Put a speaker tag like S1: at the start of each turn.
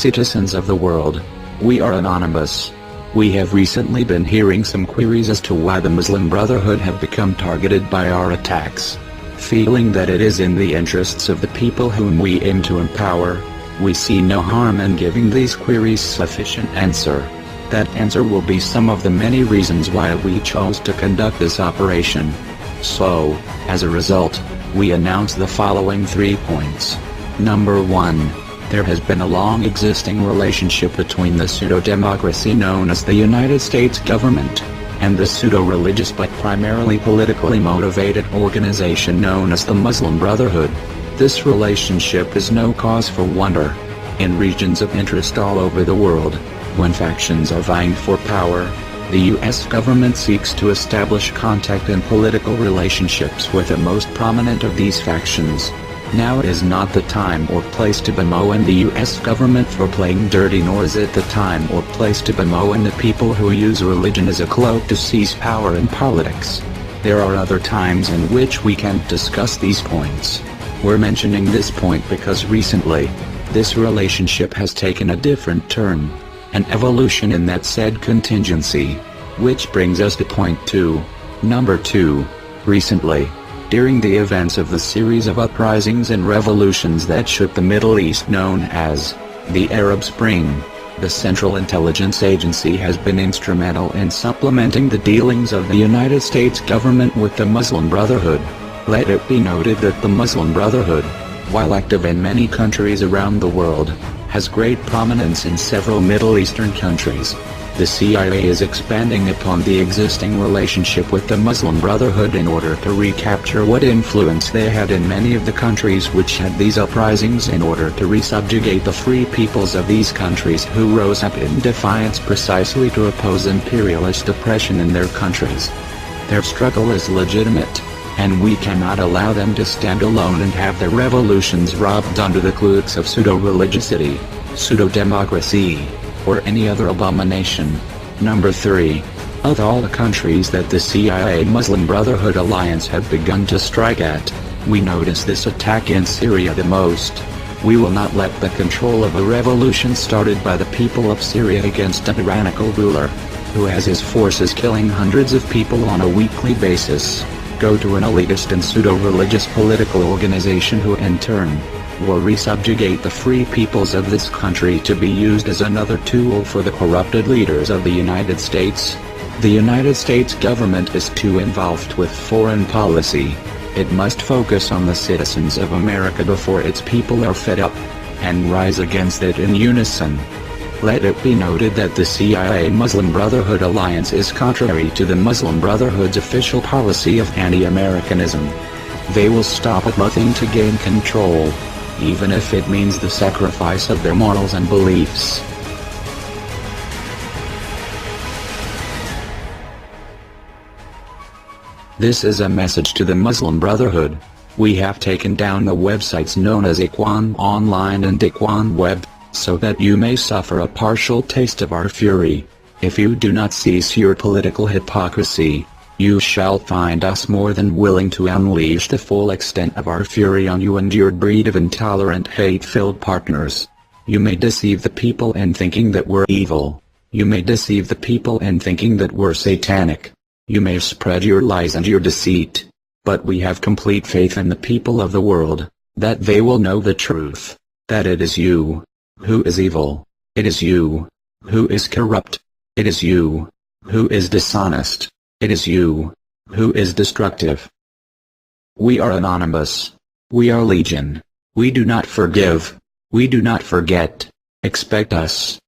S1: citizens of the world. We are anonymous. We have recently been hearing some queries as to why the Muslim Brotherhood have become targeted by our attacks. Feeling that it is in the interests of the people whom we aim to empower, we see no harm in giving these queries sufficient answer. That answer will be some of the many reasons why we chose to conduct this operation. So, as a result, we announce the following 3 points. Number 1. There has been a long existing relationship between the pseudo-democracy known as the United States government, and the pseudo-religious but primarily politically motivated organization known as the Muslim Brotherhood. This relationship is no cause for wonder. In regions of interest all over the world, when factions are vying for power, the U.S. government seeks to establish contact and political relationships with the most prominent of these factions. Now is not the time or place to bemoan the U.S. government for playing dirty, nor is it the time or place to bemoan the people who use religion as a cloak to seize power in politics. There are other times in which we can discuss these points. We're mentioning this point because recently, this relationship has taken a different turn, an evolution in that said contingency. Which brings us to point 2. Number 2. Recently, during the events of the series of uprisings and revolutions that shook the Middle East known as the Arab Spring, the Central Intelligence Agency has been instrumental in supplementing the dealings of the United States government with the Muslim Brotherhood. Let it be noted that the Muslim Brotherhood, while active in many countries around the world, has great prominence in several Middle Eastern countries. The CIA is expanding upon the existing relationship with the Muslim Brotherhood in order to recapture what influence they had in many of the countries which had these uprisings, in order to resubjugate the free peoples of these countries who rose up in defiance precisely to oppose imperialist oppression in their countries. Their struggle is legitimate, and we cannot allow them to stand alone and have their revolutions robbed under the cloaks of pseudo-religiosity, pseudo-democracy, or any other abomination. Number 3. Of all the countries that the CIA Muslim Brotherhood alliance have begun to strike at, we notice this attack in Syria the most. We will not let the control of a revolution started by the people of Syria against a tyrannical ruler, who has his forces killing hundreds of people on a weekly basis, go to an elitist and pseudo-religious political organization who in turn will resubjugate the free peoples of this country to be used as another tool for the corrupted leaders of the United States. The United States government is too involved with foreign policy. It must focus on the citizens of America before its people are fed up, and rise against it in unison. Let it be noted that the CIA Muslim Brotherhood alliance is contrary to the Muslim Brotherhood's official policy of anti-Americanism. They will stop at nothing to gain control, even if it means the sacrifice of their morals and beliefs. This is a message to the Muslim Brotherhood. We have taken down the websites known as Ikhwan Online and Ikhwan Web, so that you may suffer a partial taste of our fury. If you do not cease your political hypocrisy, you shall find us more than willing to unleash the full extent of our fury on you and your breed of intolerant, hate-filled partners. You may deceive the people in thinking that we're evil. You may deceive the people in thinking that we're satanic. You may spread your lies and your deceit. But we have complete faith in the people of the world, that they will know the truth, that it is you who is evil. It is you who is corrupt. It is you who is dishonest. It is you who is destructive. We are anonymous. We are legion. We do not forgive. We do not forget. Expect us.